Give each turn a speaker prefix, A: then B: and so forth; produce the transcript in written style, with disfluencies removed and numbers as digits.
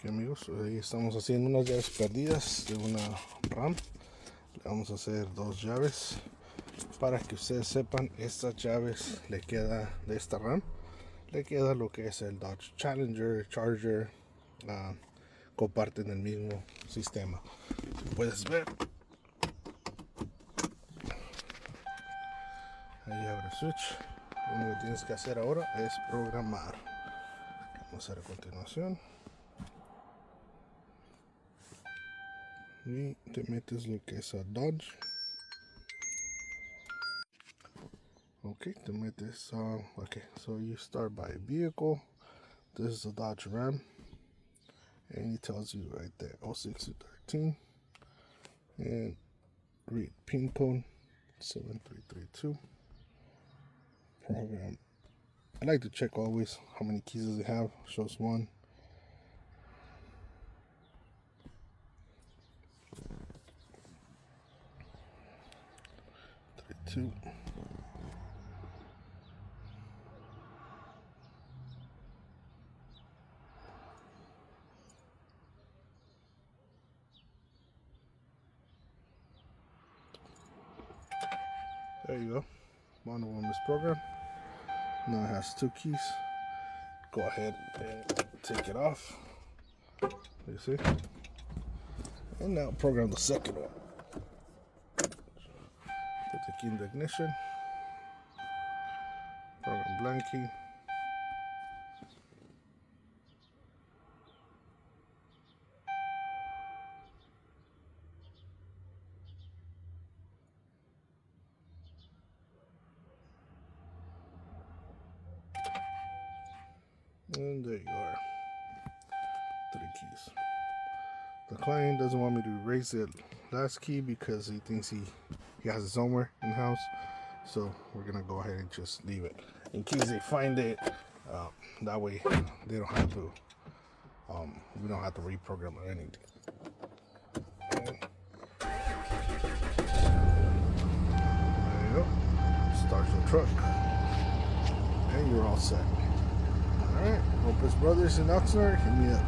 A: Ok, amigos, hoy estamos haciendo unas llaves perdidas de una RAM. Le vamos a hacer dos llaves. Para que ustedes sepan, estas llaves le queda de esta RAM, le queda lo que es el Dodge Challenger, Charger, comparten el mismo sistema. Puedes ver, ahí abre el switch. Lo único que tienes que hacer ahora es programar. Vamos a hacer a continuación. Y te metes lo que es a Dodge. Okay, te metes okay, so you start by vehicle. This is a Dodge Ram, and it tells you right there 06213, and read pin code 7332. Program. I like to check always how many keys does it have. Shows 1. Two. There you go. One of them is programmed. Now it has 2 keys. Go ahead and take it off. You see? And now program the second one. Put the key in the ignition. Program blank key. And there you are. 3 keys. The client doesn't want me to erase the last key because he thinks he has it somewhere in the house. So we're gonna go ahead and just leave it in case they find it. That way they don't have to. We don't have to reprogram or anything. And there you go. Starts the truck, and you're all set. All right, Lopez Brothers in Oxnard, hit me up.